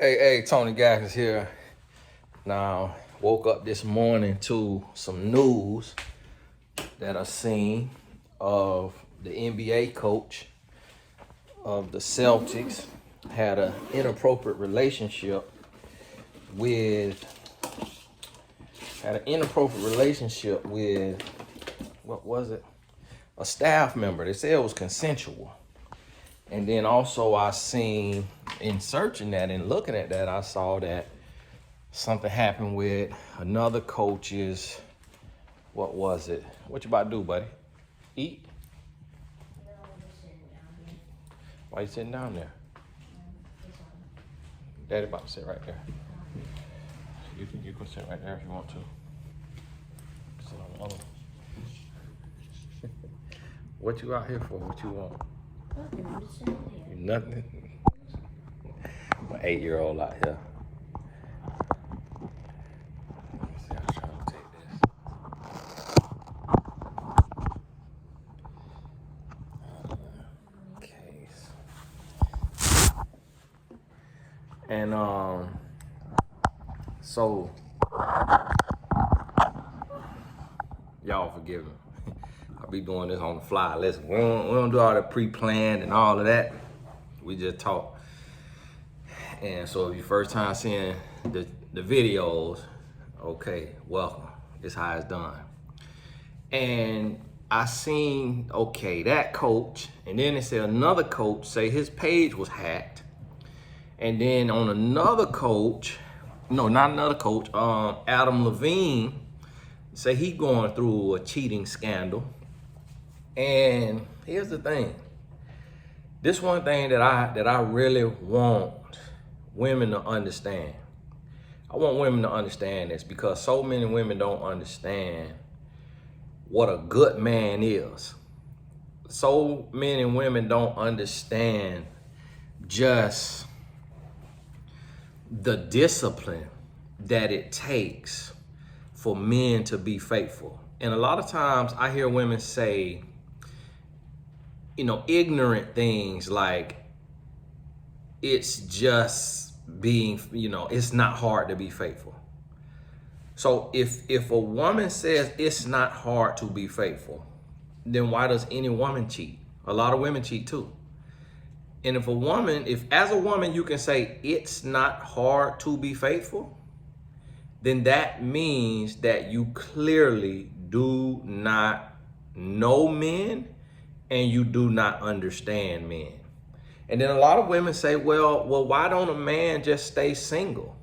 Hey, Tony Gackers here. Now, woke up this morning to some news that I seen of the NBA coach of the Celtics had an inappropriate relationship with what was it? A staff member. They said it was consensual. And then also I seen in searching that and looking at that, I saw that something happened with another coach's, what was it? What you about to do, buddy? Eat? No, I'm just sitting down here. Why you sitting down there? Daddy about to sit right there. You can sit right there if you want to. Sit on the other one. What you out here for? What you want? Nothing, I'm just sitting here. Nothing. My 8-year-old out here. Let me see, I'm trying to take this. Case. And so y'all forgive me. I'll be doing this on the fly. Listen, we don't do all that pre-planned and all of that. We just talk. And so if your first time seeing the videos, okay, welcome. This is how it's done. And I seen, okay, that coach, and then they said another coach say his page was hacked. And then on another coach, no, not another coach, Adam Levine, say he going through a cheating scandal. And here's the thing. This one thing that I really want women to understand. I want women to understand this because so many women don't understand what a good man is. So many women don't understand just the discipline that it takes for men to be faithful. And a lot of times I hear women say, ignorant things like it's just being, it's not hard to be faithful. So if a woman says it's not hard to be faithful, then why does any woman cheat? A lot of women cheat too. And if as a woman you can say it's not hard to be faithful, then that means that you clearly do not know men and you do not understand men. And then a lot of women say, well, why don't a man just stay single?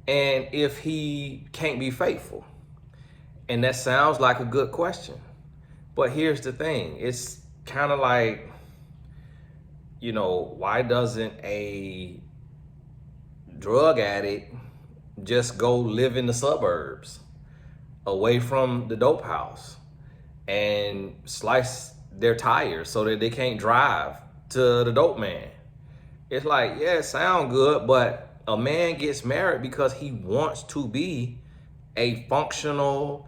And if he can't be faithful? And that sounds like a good question. But here's the thing. It's kind of like, why doesn't a drug addict just go live in the suburbs away from the dope house and slice their tires so that they can't drive to the dope man? It's like, yeah, it sounds good, but a man gets married because he wants to be a functional,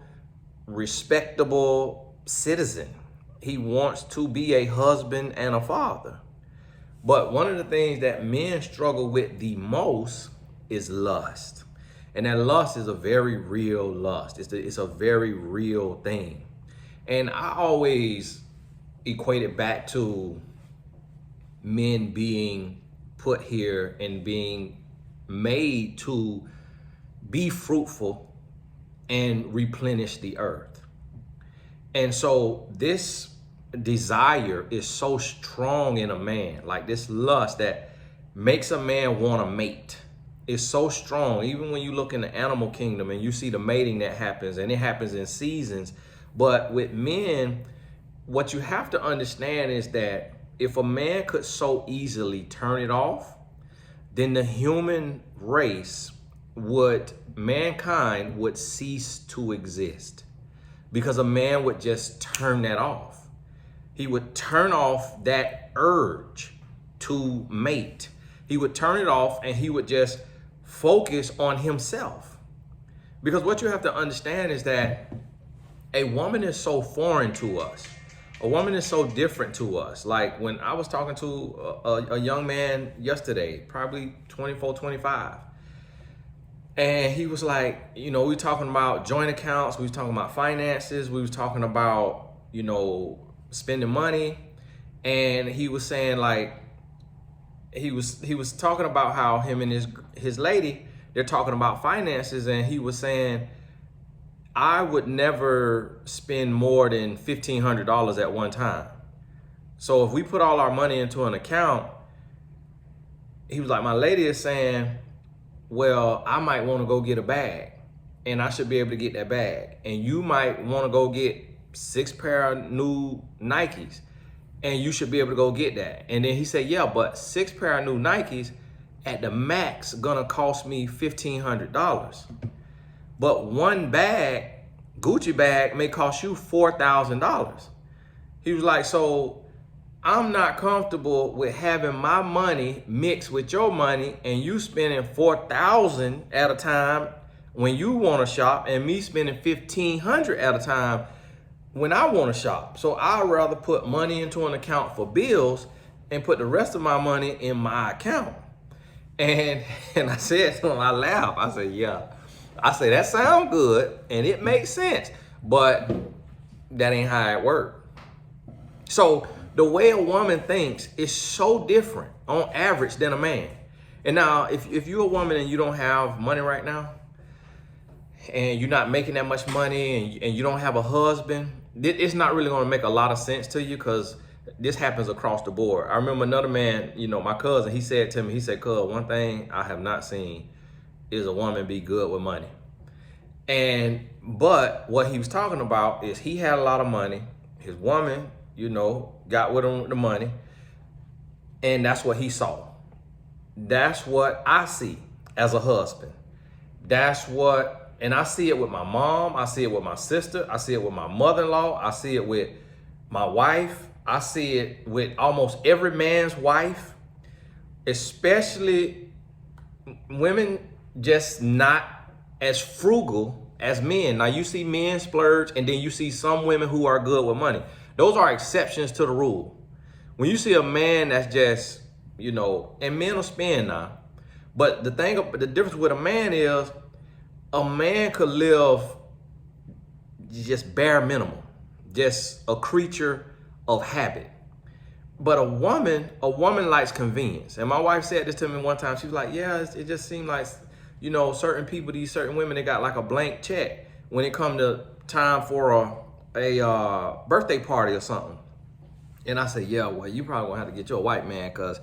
respectable citizen. He wants to be a husband and a father. But one of the things that men struggle with the most is lust. And that lust is a very real lust. It's a very real thing. And I always equate it back to men being put here and being made to be fruitful and replenish the earth. And so this desire is so strong in a man, like this lust that makes a man want to mate. It's so strong. Even when you look in the animal kingdom and you see the mating that happens, and it happens in seasons. But with men, what you have to understand is that if a man could so easily turn it off, then the human race mankind would cease to exist, because a man would just turn that off. He would turn off that urge to mate. He would turn it off and he would just focus on himself. Because what you have to understand is that a woman is so foreign to us. A woman is so different to us. Like when I was talking to a young man yesterday, probably 24, 25. And he was like, we were talking about joint accounts. We was talking about finances. We was talking about, spending money. And he was saying like, he was talking about how him and his lady, they're talking about finances. And he was saying, I would never spend more than $1,500 at one time. So if we put all our money into an account, he was like, my lady is saying, well, I might want to go get a bag and I should be able to get that bag. And you might want to go get 6 pair of new Nikes and you should be able to go get that. And then he said, yeah, but 6 pair of new Nikes at the max gonna cost me $1,500. But one bag, Gucci bag, may cost you $4,000. He was like, so I'm not comfortable with having my money mixed with your money and you spending $4,000 at a time when you want to shop and me spending $1,500 at a time when I want to shop. So I'd rather put money into an account for bills and put the rest of my money in my account. And I said to him, I laughed. I said, yeah. I say, that sounds good and it makes sense, but that ain't how it works. So the way a woman thinks is so different on average than a man. And now, if you're a woman and you don't have money right now, and you're not making that much money and you don't have a husband, it's not really gonna make a lot of sense to you because this happens across the board. I remember another man, my cousin, he said to me, he said, cuz, one thing I have not seen is a woman be good with money. But what he was talking about is he had a lot of money. His woman, got with him with the money. And that's what he saw. That's what I see as a husband. And I see it with my mom. I see it with my sister. I see it with my mother-in-law. I see it with my wife. I see it with almost every man's wife, especially women just not as frugal as men. Now you see men splurge and then you see some women who are good with money. Those are exceptions to the rule. When you see a man that's just, and men will spend now, but the difference with a man is a man could live just bare minimum, just a creature of habit. But a woman likes convenience. And my wife said this to me one time. She was like, yeah, it just seemed like, certain people, these certain women, they got like a blank check when it come to time for a birthday party or something. And I said, yeah, well, you probably gonna have to get you a white man because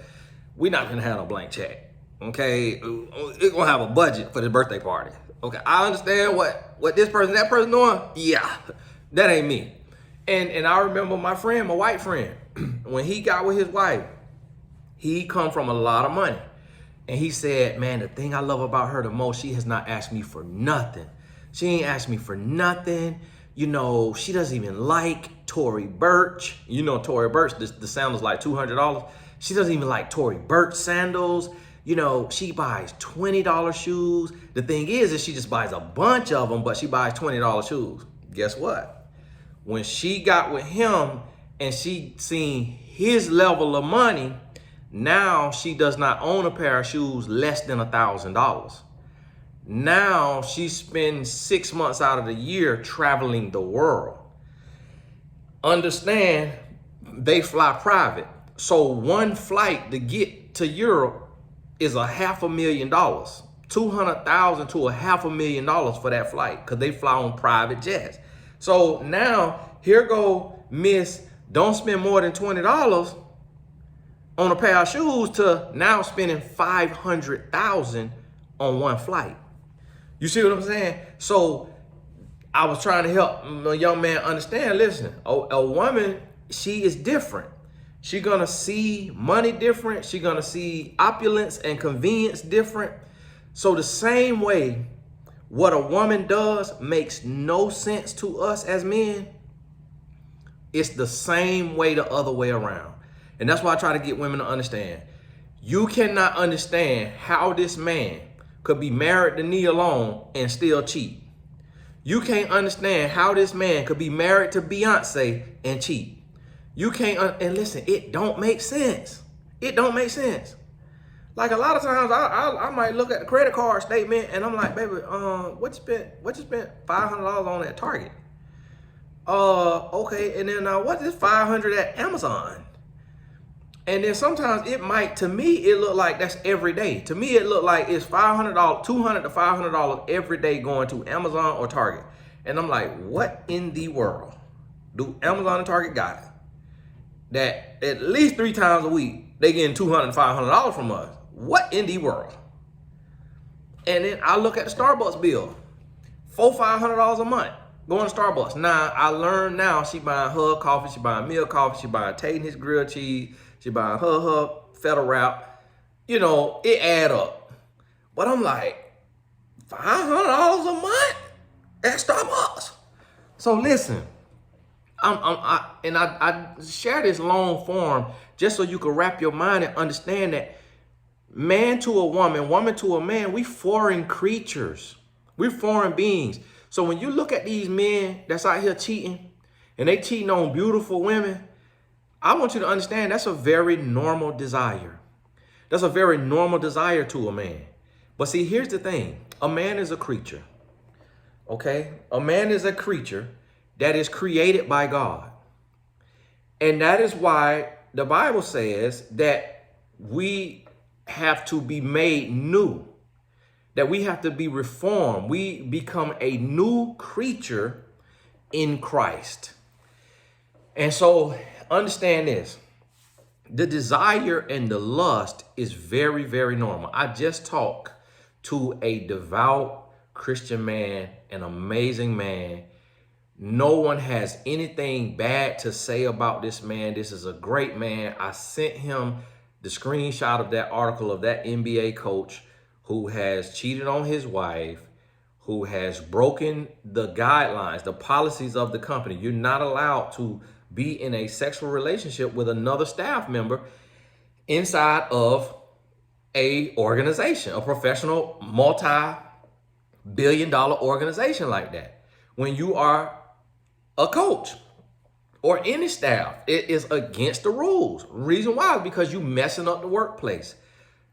we're not gonna have a blank check. Okay, it's gonna have a budget for the birthday party. Okay, I understand what this person, that person doing. Yeah, that ain't me. And I remember my white friend, when he got with his wife, he come from a lot of money. And he said, man, the thing I love about her the most, she has not asked me for nothing. She ain't asked me for nothing. She doesn't even like Tory Burch. Tory Burch, the sandals like $200. She doesn't even like Tory Burch sandals. She buys $20 shoes. The thing is she just buys a bunch of them, but she buys $20 shoes. Guess what? When she got with him and she seen his level of money, now she does not own a pair of shoes less than $1,000. Now she spends 6 months out of the year traveling the world. Understand, they fly private. So one flight to get to Europe is $500,000, $200,000 to $500,000 for that flight because they fly on private jets. So now here go Miss don't spend more than $20 on a pair of shoes to now spending $500,000 on one flight. You see what I'm saying? So I was trying to help a young man understand, listen, a woman, she is different. She's gonna see money different. She's gonna see opulence and convenience different. So the same way what a woman does makes no sense to us as men, it's the same way the other way around. And that's why I try to get women to understand. You cannot understand how this man could be married to Nia Long and still cheat. You can't understand how this man could be married to Beyonce and cheat. You can't, and listen, it don't make sense. It don't make sense. Like a lot of times, I might look at the credit card statement and I'm like, baby, what you spent $500 on at Target? Okay, and then what is 500 at Amazon? And then sometimes it might, to me, it look like that's every day. To me, it look like it's $500, $200 to $500 every day going to Amazon or Target. And I'm like, what in the world do Amazon and Target got that at least 3 times a week they getting $200, $500 from us? What in the world? And then I look at the Starbucks bill, $400-$500 a month going to Starbucks. Now I learned now she buying her coffee, she buying me a coffee, she buying Tatum his grilled cheese, she buying her feta wrap. You know, it add up. But I'm like, $500 a month at Starbucks. So listen, I share this long form just so you can wrap your mind and understand that man to a woman, woman to a man, we foreign creatures. We're foreign beings. So when you look at these men that's out here cheating and they cheating on beautiful women, I want you to understand that's a very normal desire. That's a very normal desire to a man. But see, here's the thing. A man is a creature. Okay? A man is a creature that is created by God. And that is why the Bible says that we have to be made new, that we have to be reformed. We become a new creature in Christ. And so understand this. The desire and the lust is very, very normal. I just talked to a devout Christian man, an amazing man. No one has anything bad to say about this man. This is a great man. I sent him the screenshot of that article of that NBA coach who has cheated on his wife, who has broken the guidelines, the policies of the company. You're not allowed to be in a sexual relationship with another staff member inside of a organization, a professional multi-billion-dollar organization like that. When you are a coach or any staff, it is against the rules. Reason why is because you messing up the workplace.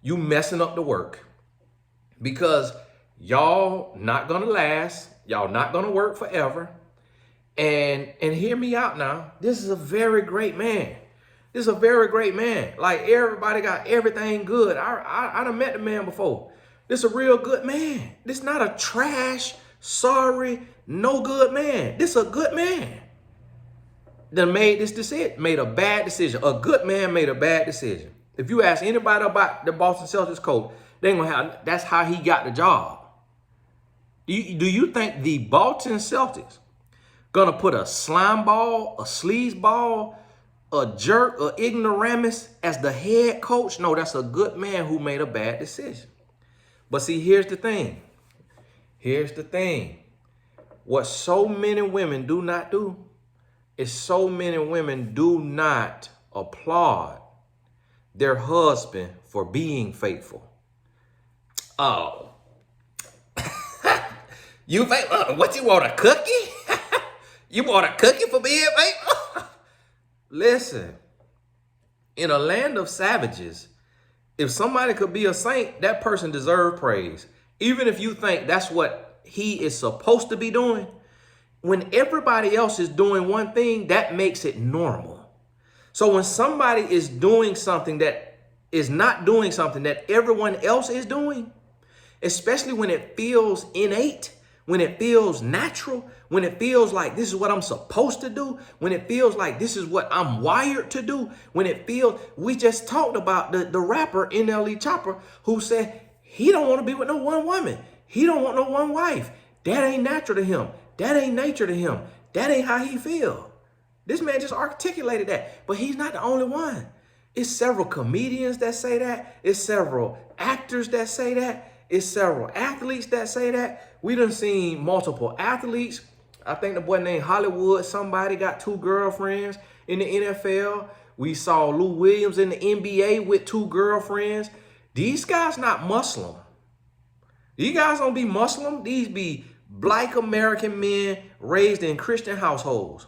You messing up the work. Because y'all not gonna last. Y'all not gonna work forever. And hear me out now. This is a very great man. This is a very great man. Like everybody got everything good. I done met the man before. This is a real good man. This not a trash, sorry, no good man. This is a good man. That made this decision, made a bad decision. A good man made a bad decision. If you ask anybody about the Boston Celtics coach, they ain't gonna have, that's how he got the job. Do you think the Boston Celtics gonna put a slime ball, a sleaze ball, a jerk, a ignoramus as the head coach? No, that's a good man who made a bad decision. But see, here's the thing. Here's the thing. What so many women do not do is so many women do not applaud their husband for being faithful. Oh. You faithful? What, you want, a cookie? You want a cookie for being faithful? Listen, in a land of savages, if somebody could be a saint, that person deserves praise. Even if you think that's what he is supposed to be doing, when everybody else is doing one thing, that makes it normal. So when somebody is doing something that is not doing something that everyone else is doing, especially when it feels innate, when it feels natural, when it feels like this is what I'm supposed to do, when it feels like this is what I'm wired to do, when it feels, we just talked about the rapper NLE Chopper who said he don't want to be with no one woman. He don't want no one wife. That ain't natural to him. That ain't nature to him. That ain't how he feel. This man just articulated that, but he's not the only one. It's several comedians that say that. It's several actors that say that. It's several athletes that say that. We done seen multiple athletes. I think the boy named Hollywood, somebody got 2 girlfriends in the NFL. We saw Lou Williams in the NBA with 2 girlfriends. These guys not Muslim. These guys don't be Muslim. These be Black American men raised in Christian households.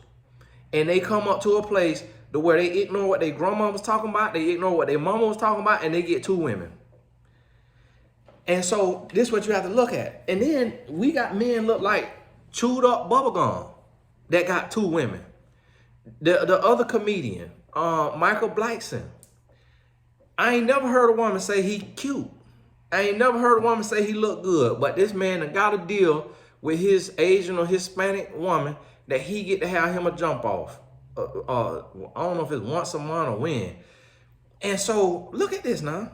And they come up to a place to where they ignore what their grandma was talking about, they ignore what their mama was talking about, and they get two women. And so this is what you have to look at. And then we got men look like chewed up bubble gum that got two women. The other comedian, Michael Blackson, I ain't never heard a woman say he cute. I ain't never heard a woman say he look good. But this man done got a deal with his Asian or Hispanic woman that he get to have him a jump off. I don't know if it's once a month or when. And so look at this now.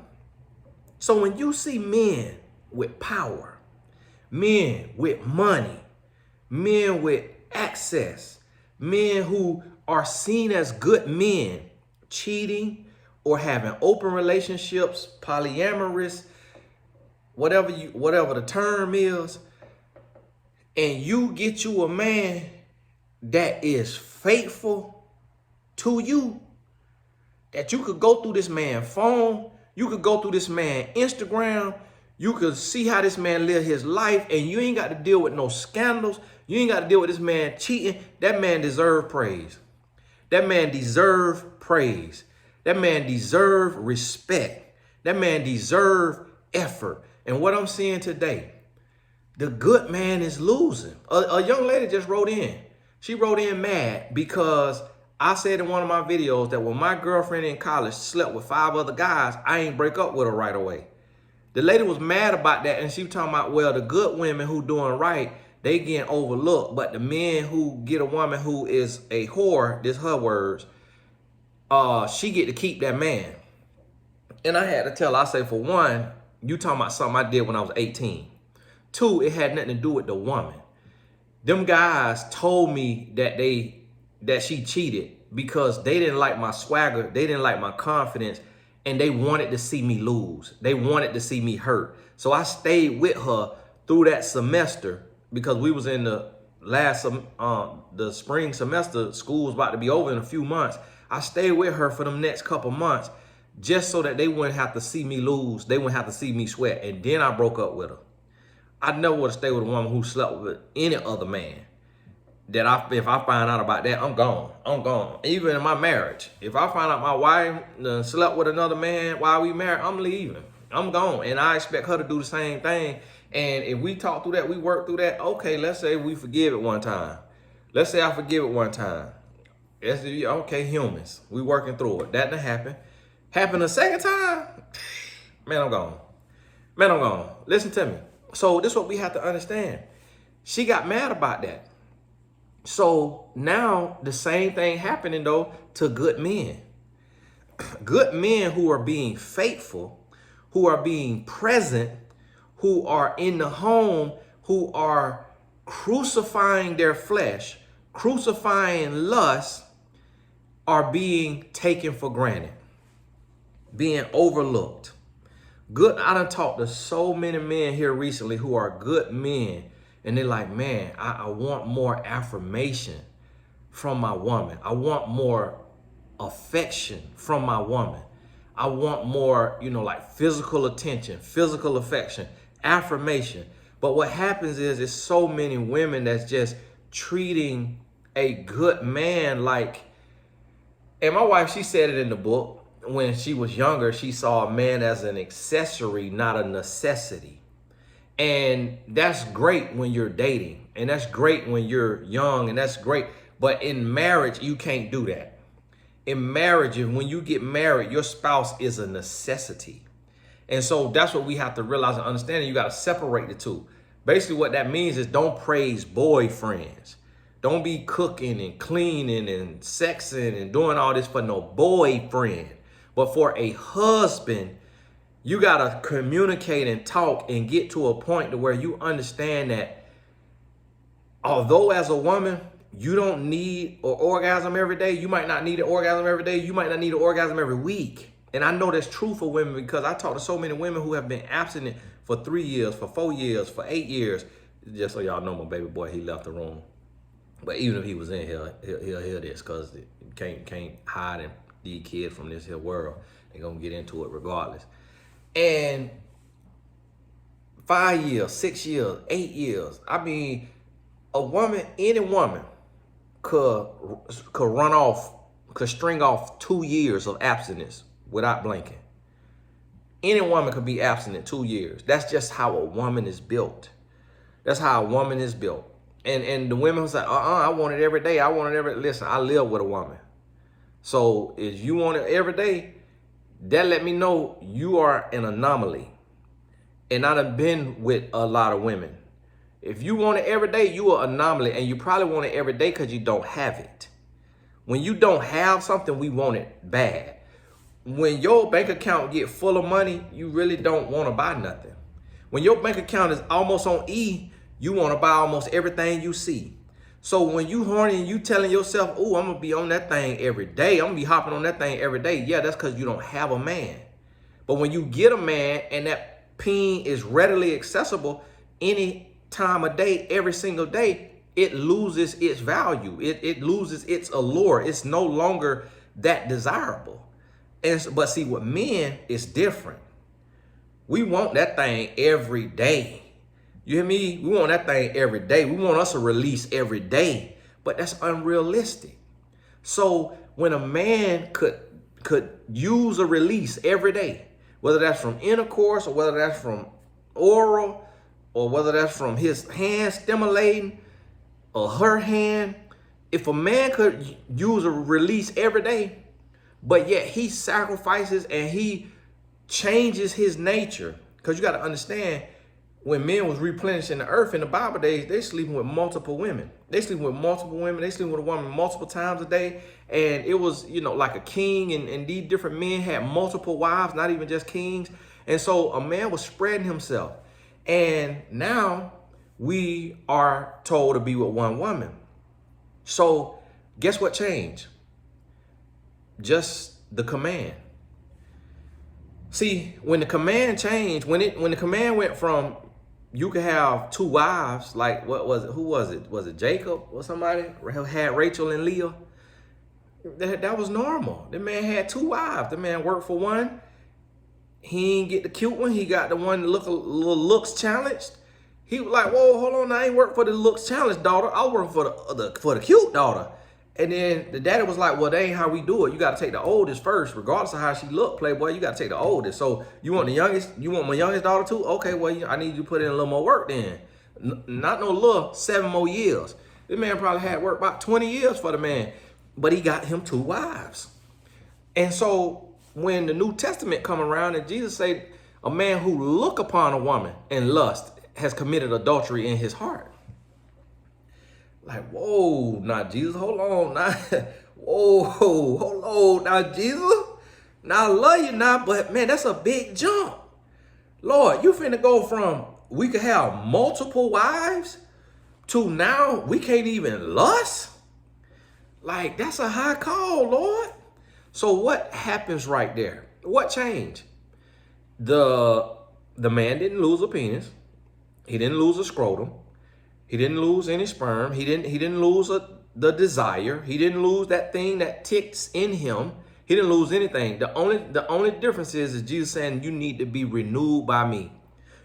So when you see men with power, men with money, men with access, men who are seen as good men, cheating or having open relationships, polyamorous, whatever the term is, and you get you a man that is faithful to you, that you could go through this man's phone, you could go through this man's Instagram, you could see how this man live his life, and you ain't got to deal with no scandals. You ain't got to deal with this man cheating. That man deserve praise. That man deserve praise. That man deserve respect. That man deserve effort. And what I'm seeing today, the good man is losing. A young lady just wrote in. She wrote in mad because I said in one of my videos that when my girlfriend in college slept with 5 other guys, I ain't break up with her right away. The lady was mad about that, and she was talking about, well, the good women who doing right, they getting overlooked, but the men who get a woman who is a whore, this her words, she get to keep that man. And I had to tell her, I say, for one, you talking about something I did when I was 18. 2, it had nothing to do with the woman. Them guys told me that she cheated because they didn't like my swagger, they didn't like my confidence, and they wanted to see me lose. They wanted to see me hurt. So I stayed with her through that semester because we was in the the spring semester. School was about to be over in a few months. I stayed with her for them next couple months just so that they wouldn't have to see me lose. They wouldn't have to see me sweat. And then I broke up with her. I never would have stayed with a woman who slept with any other man. If I find out about that, I'm gone. I'm gone. Even in my marriage, if I find out my wife slept with another man while we married, I'm leaving. I'm gone. And I expect her to do the same thing. And if we talk through that, we work through that, okay, let's say we forgive it one time. Let's say I forgive it one time. Okay, humans. We working through it. That didn't happen. Happen a second time? Man, I'm gone. Man, I'm gone. Listen to me. So this is what we have to understand. She got mad about that. So now the same thing happening though to good men. Good men who are being faithful, who are being present, who are in the home, who are crucifying their flesh, crucifying lust, are being taken for granted, being overlooked. Good, I done talked to so many men here recently who are good men, and they're like, man, I want more affirmation from my woman. I want more affection from my woman. I want more, like physical attention, physical affection, affirmation. But what happens is so many women that's just treating a good man like, and my wife, she said it in the book, when she was younger, she saw a man as an accessory, not a necessity. And that's great when you're dating, and that's great when you're young, and that's great. But in marriage, you can't do that. In marriage, when you get married, your spouse is a necessity. And so that's what we have to realize and understand. You got to separate the two. Basically, what that means is don't praise boyfriends. Don't be cooking and cleaning and sexing and doing all this for no boyfriend. But for a husband, you got to communicate and talk and get to a point to where you understand that although as a woman, you don't need an orgasm every day. You might not need an orgasm every day. You might not need an orgasm every week. And I know that's true for women because I talk to so many women who have been abstinent for 3 years, for 4 years, for 8 years. Just so y'all know, my baby boy, he left the room. But even if he was in here, he'll hear this because you can't hide these kids from this here world. They're going to get into it regardless. And 5 years, 6 years, 8 years. I mean, a woman, any woman could run off could string off 2 years of abstinence without blinking. Any woman could be abstinent 2 years. That's just how a woman is built. That's how a woman is built. And the women who say, I want it every day. I want it every. Listen, I live with a woman. So if you want it every day, that let me know you are an anomaly. And I done been with a lot of women. If you want it every day, you are an anomaly. And you probably want it every day because you don't have it. When you don't have something, we want it bad. When your bank account get full of money, you really don't want to buy nothing. When your bank account is almost on E, you want to buy almost everything you see. So when you horny and you telling yourself, oh, I'm going to be on that thing every day. I'm going to be hopping on that thing every day. Yeah, that's because you don't have a man. But when you get a man and that peen is readily accessible any time of day, every single day, it loses its value. It loses its allure. It's no longer that desirable. But see, with men, it's different. We want that thing every day. You hear me? We want that thing every day. We want us a release every day, but that's unrealistic. So when a man could use a release every day, whether that's from intercourse or whether that's from oral or whether that's from his hand stimulating or her hand, if a man could use a release every day, but yet he sacrifices and he changes his nature, because you got to understand, when men was replenishing the earth in the Bible days, they sleeping with multiple women. They sleeping with multiple women. They sleeping with a woman multiple times a day. And it was, like a king. And these different men had multiple wives, not even just kings. And so a man was spreading himself. And now we are told to be with one woman. So guess what changed? Just the command. See, when the command changed, when the command went from you could have 2 wives, like what was it? Who was it? Was it Jacob or somebody who had Rachel and Leah? That was normal. The man had 2 wives. The man worked for one. He didn't get the cute one. He got the one that look a little looks challenged. He was like, whoa, hold on. I ain't work for the looks challenged daughter. I work for the cute daughter. And then the daddy was like, well, that ain't how we do it. You got to take the oldest first, regardless of how she look, playboy. You got to take the oldest. So you want the youngest? You want my youngest daughter too? Okay, well, I need you to put in a little more work then. Not no little 7 more years. This man probably had worked about 20 years for the man, but he got him 2 wives. And so when the New Testament come around and Jesus said, a man who look upon a woman in lust has committed adultery in his heart. Like, whoa, now Jesus, hold on. Now, whoa, hold on. Now, Jesus, now I love you now, but man, that's a big jump. Lord, you finna go from we could have multiple wives to now we can't even lust? Like, that's a high call, Lord. So what happens right there? What changed? The man didn't lose a penis. He didn't lose a scrotum. He didn't lose any sperm. He didn't lose the desire. He didn't lose that thing that ticks in him. He didn't lose anything. The only difference is Jesus saying you need to be renewed by me.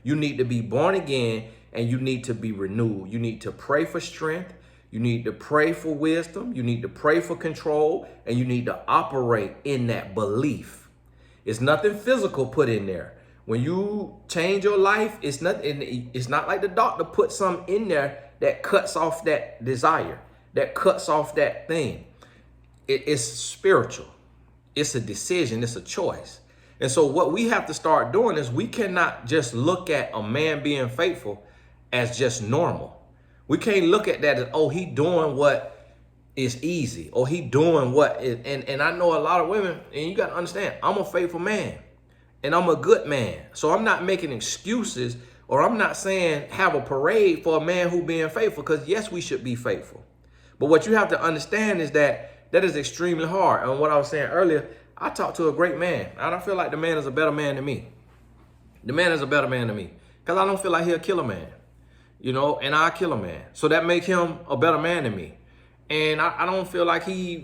You need to be born again and you need to be renewed. You need to pray for strength. You need to pray for wisdom. You need to pray for control, and you need to operate in that belief. It's nothing physical put in there. When you change your life, it's not like the doctor put something in there that cuts off that desire, that cuts off that thing. It's spiritual. It's a decision. It's a choice. And so what we have to start doing is we cannot just look at a man being faithful as just normal. We can't look at that as, oh, he doing what is easy, or he doing what is, and I know a lot of women, and you got to understand, I'm a faithful man. And I'm a good man. So I'm not making excuses, or I'm not saying have a parade for a man who being faithful, because yes, we should be faithful. But what you have to understand is that is extremely hard. And what I was saying earlier, I talked to a great man. I don't feel like the man is a better man than me. The man is a better man than me, because I don't feel like he'll kill a man, and I kill a man. So that makes him a better man than me. And I don't feel like he,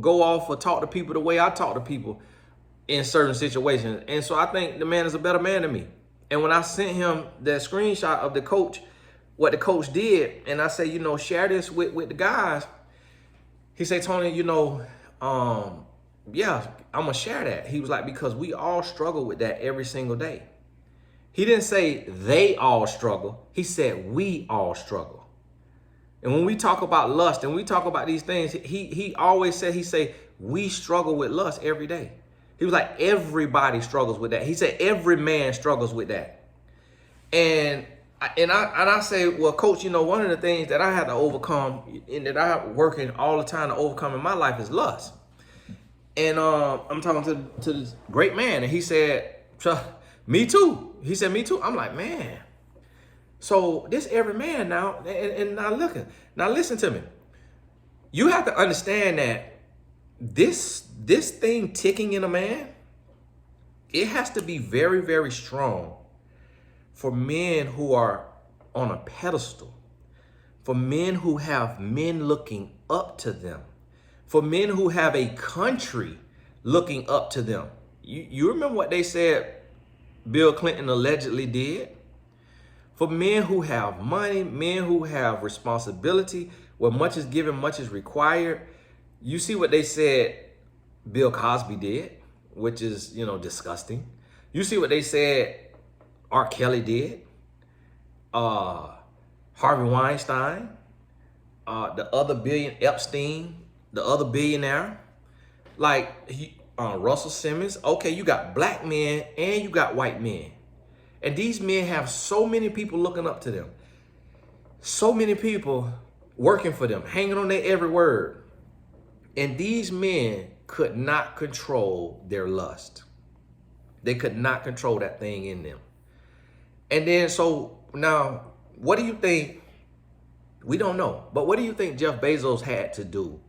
go off or talk to people the way I talk to people in certain situations. And so I think the man is a better man than me. And when I sent him that screenshot of the coach, what the coach did, and I say, share this with the guys. He said, Tony, yeah, I'm gonna share that. He was like, because we all struggle with that every single day. He didn't say they all struggle. He said we all struggle. And when we talk about lust and we talk about these things, he always said, he say, we struggle with lust every day. He was like, everybody struggles with that. He said, every man struggles with that. And I say, well, coach, one of the things that I had to overcome and that I'm working all the time to overcome in my life is lust. And I'm talking to this great man, and he said, me too. He said, me too. I'm like, man. So this every man now, and now listen to me. You have to understand that this thing ticking in a man, it has to be very, very strong for men who are on a pedestal, for men who have men looking up to them, for men who have a country looking up to them. You remember what they said Bill Clinton allegedly did? For men who have money, men who have responsibility, where much is given, much is required. You see what they said Bill Cosby did, which is, disgusting. You see what they said R. Kelly did, Harvey Weinstein, the other Epstein, the other billionaire, like Russell Simmons. Okay, you got black men and you got white men. And these men have so many people looking up to them. So many people working for them, hanging on their every word. And these men could not control their lust. They could not control that thing in them. And then, so now, what do you think? We don't know. But what do you think Jeff Bezos had to do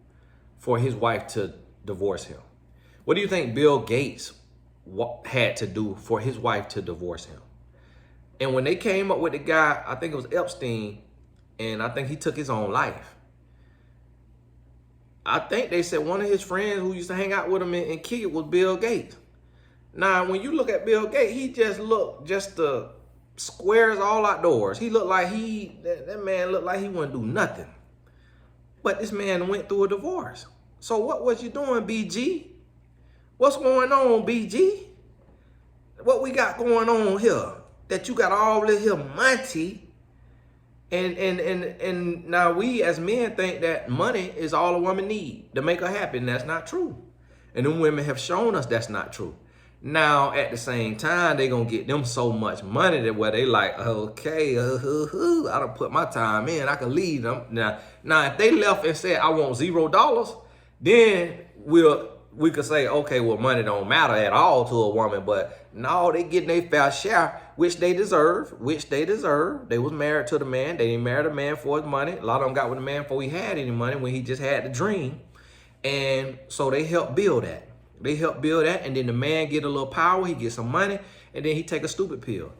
for his wife to divorce him? What do you think Bill Gates had to do for his wife to divorce him? And when they came up with the guy, I think it was Epstein, and I think he took his own life. I think they said one of his friends who used to hang out with him and kick it was Bill Gates. Now, when you look at Bill Gates, he just looked the squares all outdoors. He looked like that man looked like he wouldn't do nothing. But this man went through a divorce. So what was you doing, BG? What's going on, BG? What we got going on here? That you got all this here money, and now we as men think that money is all a woman need to make her happy, and that's not true. And them women have shown us that's not true. Now, at the same time, they gonna get them so much money that where they like, okay, I done put my time in, I can leave them. Now, if they left and said, I want $0, then we could say, okay, well, money don't matter at all to a woman, but no, they getting their fair share, which they deserve. They was married to the man. They didn't marry the man for his money. A lot of them got with the man before he had any money, when he just had the dream. And so they helped build that. And then the man get a little power, he get some money, and then he take a stupid pill.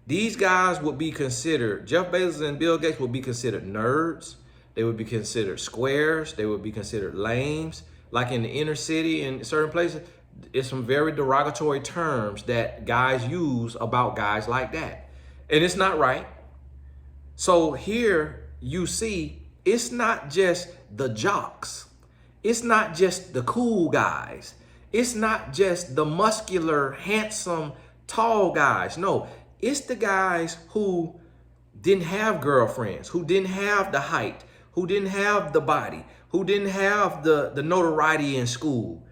These guys would be considered, Jeff Bezos and Bill Gates would be considered nerds. They would be considered squares. They would be considered lames. Like in the inner city and certain places, it's some very derogatory terms that guys use about guys like that. And it's not right. So here you see, it's not just the jocks. It's not just the cool guys. It's not just the muscular, handsome, tall guys. No, it's the guys who didn't have girlfriends, who didn't have the height, who didn't have the body, who didn't have the notoriety in school.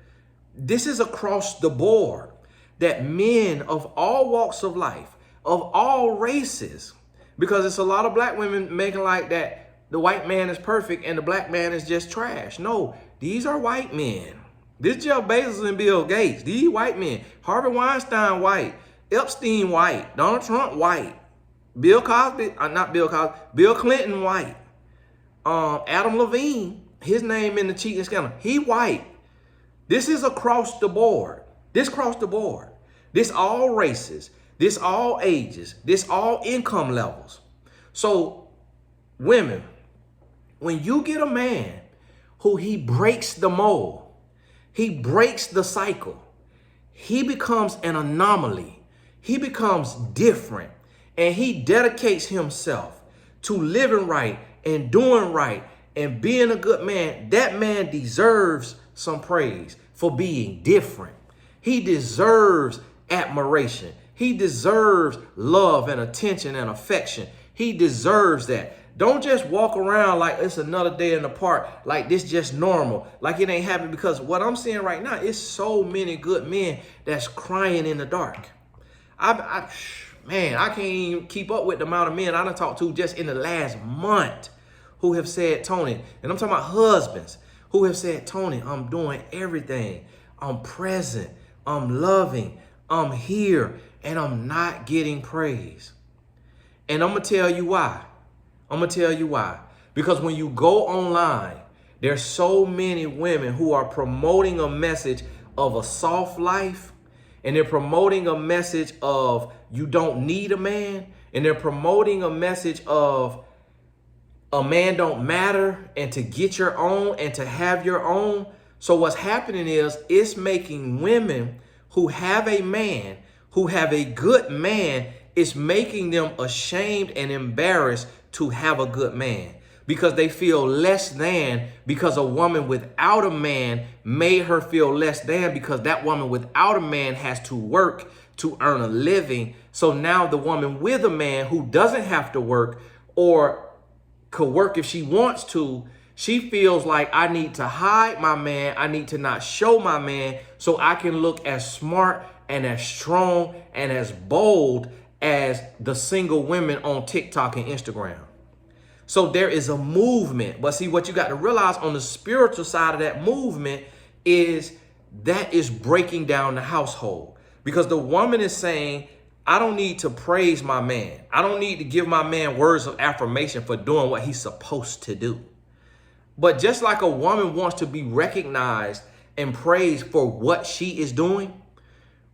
This is across the board, that men of all walks of life, of all races, because it's a lot of black women making like that the white man is perfect and the black man is just trash. No, these are white men. This Jeff Bezos and Bill Gates, these white men. Harvey Weinstein, white. Epstein, white. Donald Trump, white. Bill Clinton, white. Adam Levine, his name in the cheating scandal, he white. This is across the board. This all races. This all ages. This all income levels. So, women, when you get a man who he breaks the mold, he breaks the cycle, he becomes an anomaly, he becomes different, and he dedicates himself to living right and doing right and being a good man, that man deserves some praise for being different. He deserves admiration. He deserves love and attention and affection. He deserves that. Don't just walk around like it's another day in the park, like this just normal, like it ain't happening. Because what I'm seeing right now is so many good men that's crying in the dark. Man, I can't even keep up with the amount of men I done talked to just in the last month who have said, Tony, and I'm talking about husbands who have said, Tony, I'm doing everything. I'm present. I'm loving. I'm here. And I'm not getting praise. And I'm going to tell you why. Because when you go online, there's so many women who are promoting a message of a soft life. And they're promoting a message of you don't need a man. And they're promoting a message of a man don't matter and to get your own and to have your own. So what's happening is it's making women who have a man, who have a good man, it's making them ashamed and embarrassed to have a good man because they feel less than because a woman without a man made her feel less than because that woman without a man has to work to earn a living. So now the woman with a man who doesn't have to work or could work if she wants to, she feels like I need to hide my man. I need to not show my man so I can look as smart and as strong and as bold as the single women on TikTok and Instagram. So there is a movement. But see, what you got to realize on the spiritual side of that movement is that is breaking down the household. Because the woman is saying, I don't need to praise my man. I don't need to give my man words of affirmation for doing what he's supposed to do. But just like a woman wants to be recognized and praised for what she is doing,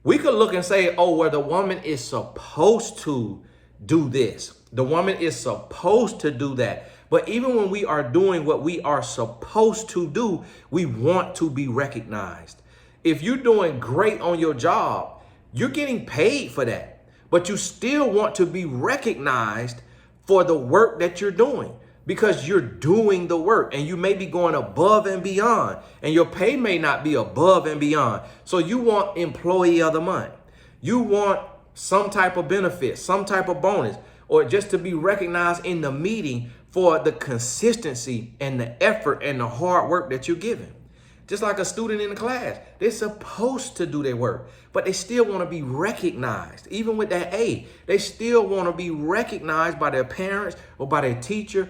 we could look and say, oh, well, the woman is supposed to do this. The woman is supposed to do that. But even when we are doing what we are supposed to do, we want to be recognized. If you're doing great on your job, you're getting paid for that. But you still want to be recognized for the work that you're doing because you're doing the work and you may be going above and beyond and your pay may not be above and beyond. So you want employee of the month. You want some type of benefit, some type of bonus, or just to be recognized in the meeting for the consistency and the effort and the hard work that you're giving. Just like a student in the class, they're supposed to do their work, but they still want to be recognized. Even with that A, they still want to be recognized by their parents or by their teacher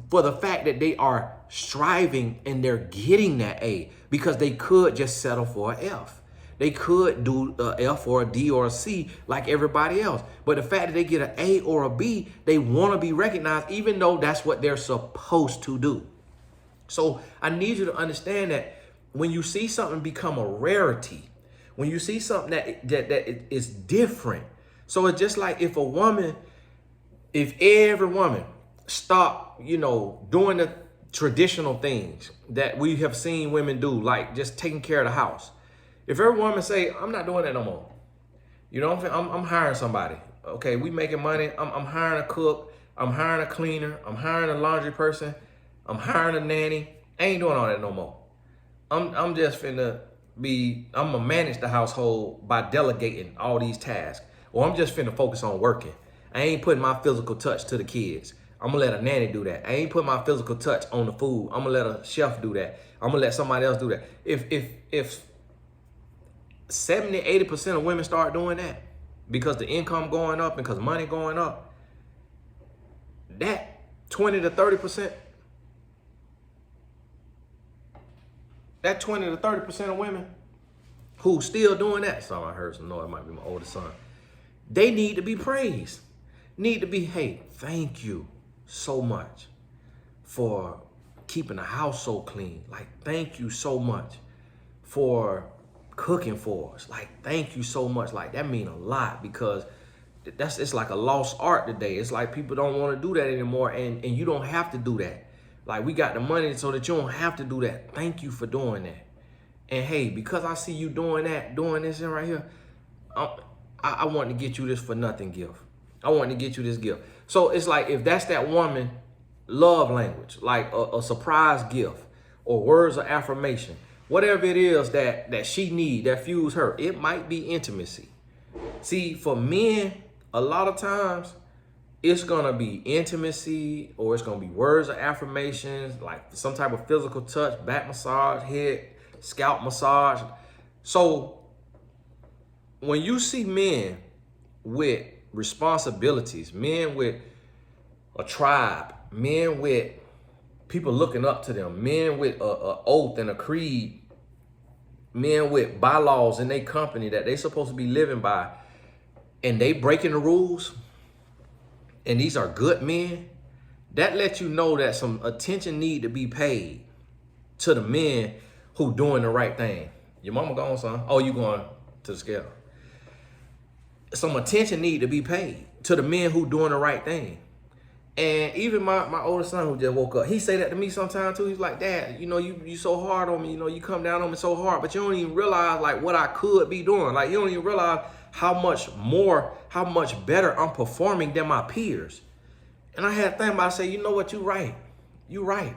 for the fact that they are striving and they're getting that A, because they could just settle for an F. They could do an F or a D or a C like everybody else. But the fact that they get an A or a B, they want to be recognized even though that's what they're supposed to do. So I need you to understand that when you see something become a rarity, when you see something that is different. So it's just like if every woman stop, doing the traditional things that we have seen women do, like just taking care of the house. If every woman say, I'm not doing that no more. I'm hiring somebody. Okay, we making money. I'm hiring a cook. I'm hiring a cleaner. I'm hiring a laundry person. I'm hiring a nanny. I ain't doing all that no more. I'm just finna I'm gonna manage the household by delegating all these tasks. Or I'm just finna focus on working. I ain't putting my physical touch to the kids. I'm gonna let a nanny do that. I ain't putting my physical touch on the food. I'm gonna let a chef do that. I'm gonna let somebody else do that. If 70, 80% of women start doing that because the income going up and because money going up, that 20 to 30%, that 20 to 30% of women who still doing that, I heard some noise, it might be my oldest son, they need to be praised. Need to be, hey, thank you so much for keeping the house so clean. Like, thank you so much for cooking for us. Like, thank you so much. Like, that mean a lot because it's like a lost art today. It's like people don't want to do that anymore, and you don't have to do that. Like, we got the money so that you don't have to do that. Thank you for doing that. And hey, because I see you doing that, doing this and right here, I want to get you this for nothing gift. I want to get you this gift. So it's like, if that's that woman love language, like a surprise gift or words of affirmation whatever it is that she need, that fuels her. It might be intimacy. See, for men, a lot of times it's gonna be intimacy, or it's gonna be words of affirmations, like some type of physical touch, back massage, head, scalp massage. So when you see men with responsibilities, men with a tribe, men with people looking up to them, men with a oath and a creed, men with bylaws in their company that they supposed to be living by, and they breaking the rules, and these are good men, that lets you know that some attention need to be paid to the men who doing the right thing. Your mama gone, son? Oh, you going to the scale. Some attention need to be paid to the men who doing the right thing. And even my oldest son who just woke up, he say that to me sometimes too. He's like, Dad, you so hard on me, you come down on me so hard, but you don't even realize like what I could be doing. Like you don't even realize how much better I'm performing than my peers. And I had to think about it, say, you know what, you right.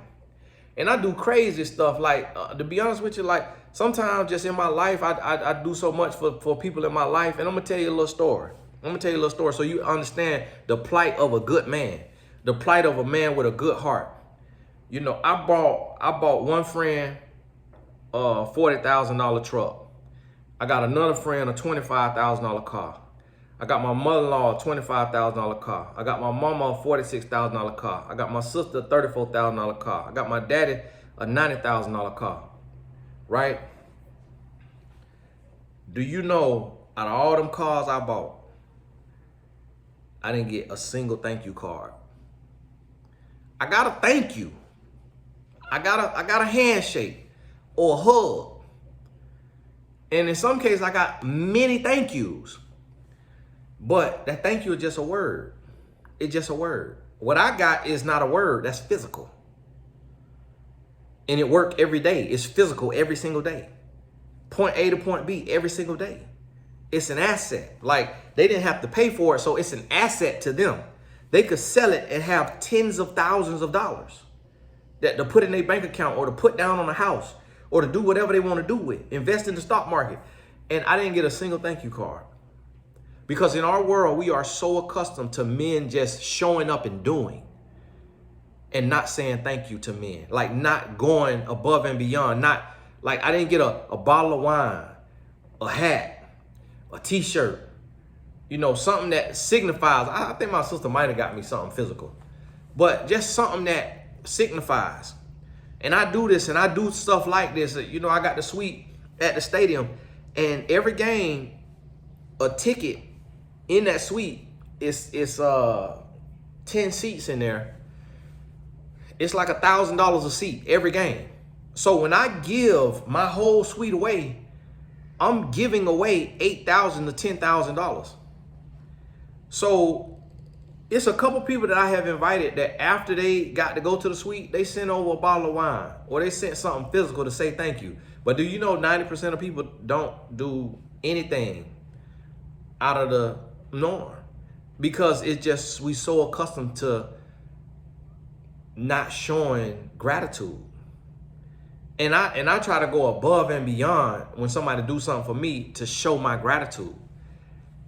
And I do crazy stuff. Like, to be honest with you, like sometimes just in my life, I do so much for people in my life. And I'm gonna tell you a little story. So you understand the plight of a good man. The plight of a man with a good heart. I bought one friend a $40,000 truck. I got another friend a $25,000 car. I got my mother-in-law a $25,000 car. I got my mama a $46,000 car. I got my sister a $34,000 car. I got my daddy a $90,000 car. Right? Do you know, out of all them cars I bought, I didn't get a single thank you card. I got a thank you. I got a handshake or a hug. And in some cases, I got many thank yous. But that thank you is just a word. It's just a word. What I got is not a word. That's physical. And it worked every day. It's physical every single day. Point A to point B every single day. It's an asset. Like they didn't have to pay for it, so it's an asset to them. They could sell it and have tens of thousands of dollars that to put in their bank account or to put down on a house or to do whatever they want to do with, invest in the stock market. And I didn't get a single thank you card. Because in our world, we are so accustomed to men just showing up and doing and not saying thank you to men, like not going above and beyond. Not like I didn't get a bottle of wine, a hat, a t-shirt, something that signifies. I think my sister might have got me something physical, but just something that signifies. And I do this and I do stuff like this. I got the suite at the stadium, and every game, a ticket in that suite is 10 seats in there. It's like $1,000 a seat every game. So when I give my whole suite away, I'm giving away $8,000 to $10,000. So it's a couple people that I have invited that after they got to go to the suite, they sent over a bottle of wine or they sent something physical to say thank you. But do you know 90% of people don't do anything out of the norm? Because it's just, we so accustomed to not showing gratitude. And I try to go above and beyond when somebody do something for me to show my gratitude.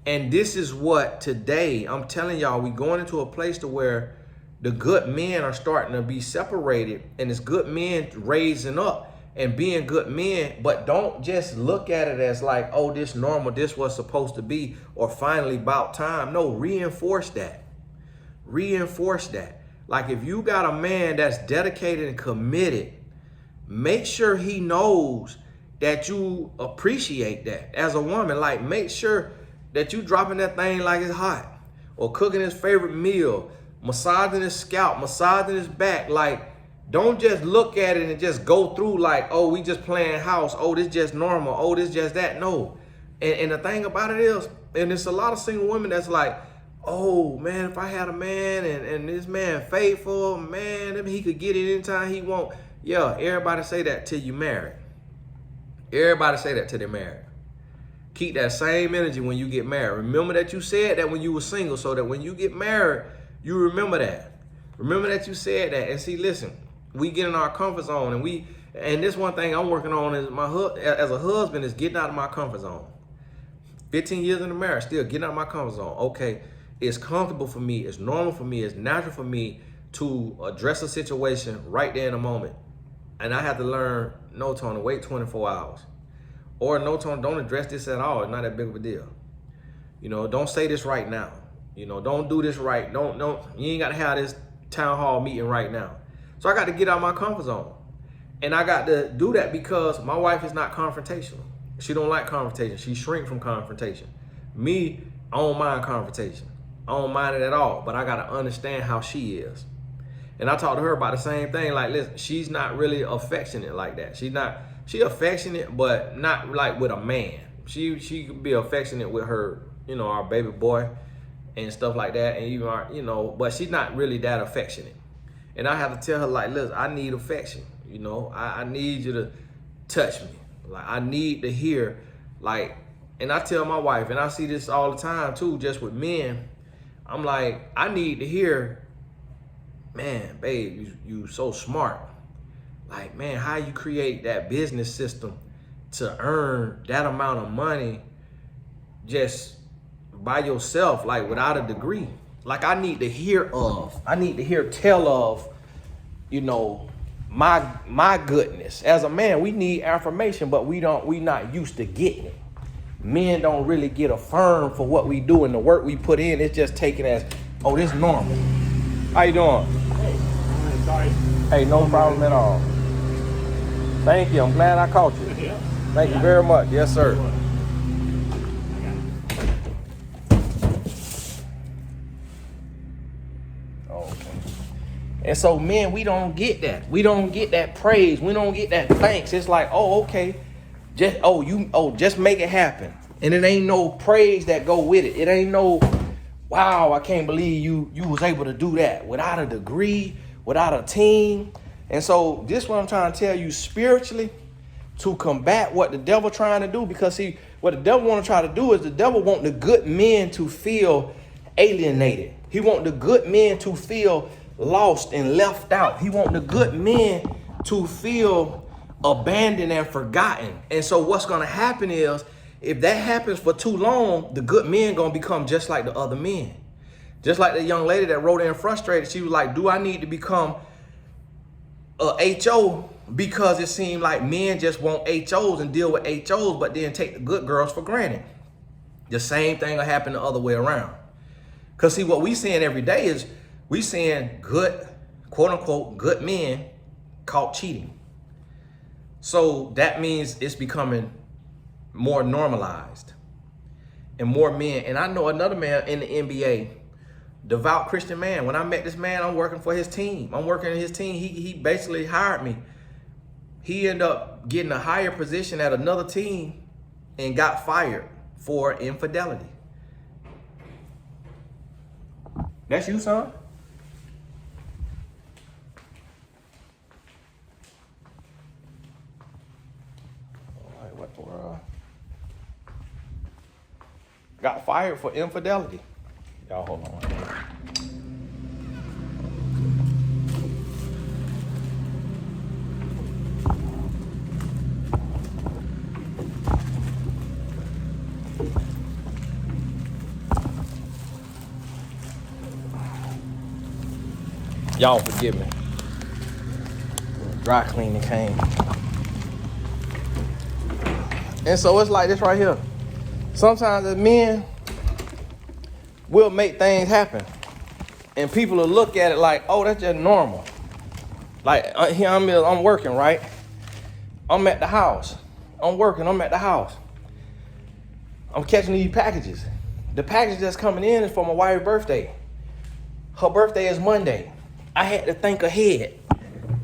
And this is what today, I'm telling y'all, we going into a place to where the good men are starting to be separated, and it's good men raising up and being good men. But don't just look at it as like, oh, this normal, this was supposed to be, or finally about time. No, reinforce that. Reinforce that. Like if you got a man that's dedicated and committed, make sure he knows that you appreciate that. As a woman, like make sure that you dropping that thing like it's hot, or cooking his favorite meal, massaging his scalp, massaging his back. Like, don't just look at it and just go through like, oh, we just playing house. Oh, this just normal. Oh, this just that. No. And the thing about it is, and it's a lot of single women that's like, oh man, if I had a man and this man faithful, man, he could get it anytime he want. Yeah, everybody say that till you married. Everybody say that till they're married. Keep that same energy when you get married. Remember that you said that when you were single, so that when you get married, you remember that. Remember that you said that. And see, listen, we get in our comfort zone and And this one thing I'm working on is as a husband is getting out of my comfort zone. 15 years in the marriage, still getting out of my comfort zone. Okay, it's comfortable for me, it's normal for me, it's natural for me to address a situation right there in a moment. And I have to learn, no, Tony, wait 24 hours. Or no, Tony, don't address this at all. It's not that big of a deal. Don't say this right now. Don't do this right. Don't, you ain't got to have this town hall meeting right now. So I got to get out of my comfort zone. And I got to do that because my wife is not confrontational. She don't like confrontation. She shrink from confrontation. Me, I don't mind confrontation. I don't mind it at all, but I got to understand how she is. And I talked to her about the same thing. Like, listen, she's not really affectionate like that. She affectionate, but not like with a man. She could be affectionate with her, our baby boy and stuff like that. And even our, but she's not really that affectionate. And I have to tell her, like, listen, I need affection. I need you to touch me. Like, I need to hear, like, and I tell my wife, and I see this all the time too, just with men. I'm like, I need to hear, man, babe, you so smart. Like, man, how you create that business system to earn that amount of money just by yourself, like without a degree. Like, I need to tell of, my goodness. As a man, we need affirmation, but we not used to getting it. Men don't really get affirmed for what we do and the work we put in. It's just taken as, oh, this is normal. How you doing? Hey, sorry. Hey, no problem at all. Thank you. I'm glad I caught you. Yeah. Thank you very much. Yes, sir. And so, men, we don't get that. We don't get that praise. We don't get that thanks. It's like, oh, okay. Just make it happen. And it ain't no praise that go with it. It ain't no, wow, I can't believe you was able to do that without a degree, without a team. And so this is what I'm trying to tell you spiritually, to combat what the devil trying to do. Because see, what the devil want to try to do is the devil want the good men to feel alienated. He want the good men to feel lost and left out. He want the good men to feel abandoned and forgotten. And so what's going to happen is, if that happens for too long, the good men going to become just like the other men. Just like the young lady that wrote in frustrated. She was like, do I need to become a HO because it seemed like men just want HOs and deal with HOs, but then take the good girls for granted? The same thing will happen the other way around. Because see, what we seeing every day is we seeing good, quote unquote, good men caught cheating. So that means it's becoming more normalized and more men. And I know another man in the NBA, devout Christian man. When I met this man, I'm working for his team. I'm working in his team. He basically hired me. He ended up getting a higher position at another team and got fired for infidelity. That's you, son? All right, what the world? Got fired for infidelity. Y'all hold on. Y'all forgive me. Dry cleaning came. And so it's like this right here. Sometimes as men, we'll make things happen. And people will look at it like, oh, that's just normal. Like, here I'm working, right? I'm at the house. I'm working, I'm at the house. I'm catching these packages. The package that's coming in is for my wife's birthday. Her birthday is Monday. I had to think ahead.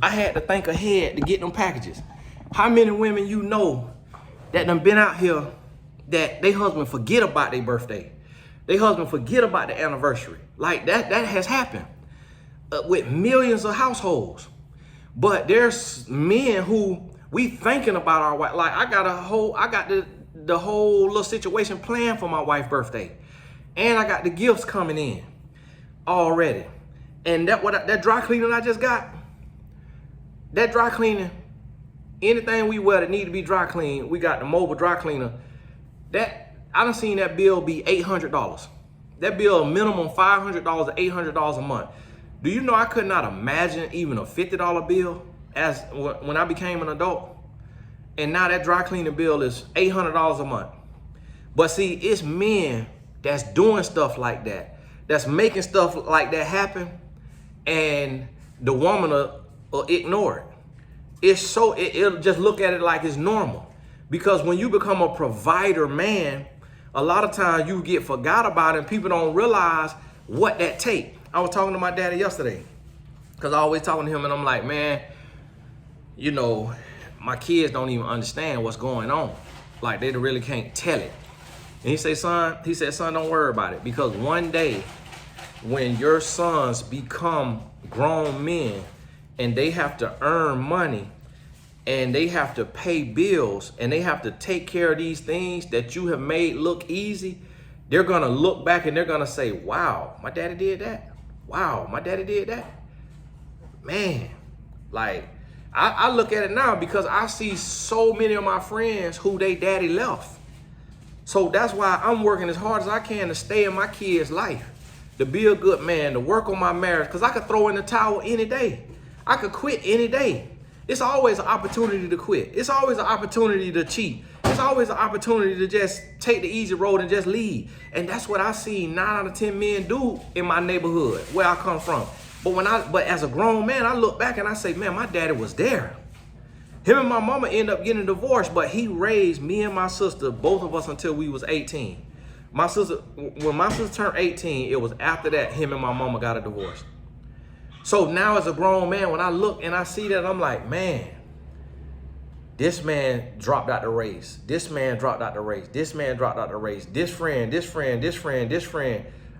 To get them packages. How many women you know that done been out here that they husband forget about their birthday? They husband forget about the anniversary. Like that has happened with millions of households. But there's men who we thinking about our wife. Like I got the whole little situation planned for my wife's birthday. And I got the gifts coming in already. And that dry cleaning I just got, that dry cleaning Anything we wear that need to be dry cleaned, we got the mobile dry cleaner. That I done seen that bill be $800. That bill minimum $500 to $800 a month. Do you know I could not imagine even a $50 bill as when I became an adult? And now that dry cleaning bill is $800 a month. But see, it's men that's doing stuff like that, that's making stuff like that happen, and the woman will ignore it. It'll just look at it like it's normal. Because when you become a provider man, a lot of times you get forgot about it and people don't realize what that take. I was talking to my daddy yesterday because I always talking to him and I'm like, man, you know, my kids don't even understand what's going on. Like they really can't tell it. And he said, son, don't worry about it, because one day when your sons become grown men and they have to earn money and they have to pay bills and they have to take care of these things that you have made look easy, they're gonna look back and they're gonna say, wow, my daddy did that. Wow, my daddy did that. Man, like I look at it now because I see so many of my friends who they daddy left. So that's why I'm working as hard as I can to stay in my kids' life, to be a good man, to work on my marriage, because I could throw in the towel any day. I could quit any day. It's always an opportunity to quit. It's always an opportunity to cheat. It's always an opportunity to just take the easy road and just leave. And that's what I see 9 out of 10 men do in my neighborhood where I come from. But as a grown man, I look back and I say, man, my daddy was there. Him and my mama end up getting divorced, but he raised me and my sister, both of us, until we was 18. When my sister turned 18, it was after that him and my mama got a divorce. So now as a grown man, when I look and I see that, I'm like, man, this man dropped out the race. This man dropped out the race. This man dropped out the race. This friend.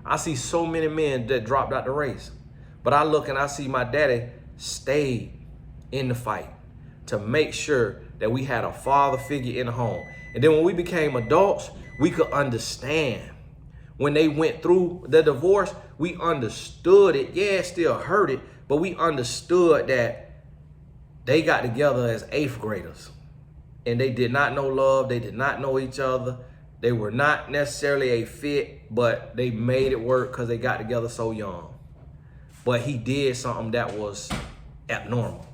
I see so many men that dropped out the race. But I look and I see my daddy stayed in the fight to make sure that we had a father figure in the home. And then when we became adults, we could understand. When they went through the divorce, we understood it. Yeah, it still hurt it, but we understood that they got together as 8th graders. And they did not know love. They did not know each other. They were not necessarily a fit, but they made it work because they got together so young. But he did something that was abnormal.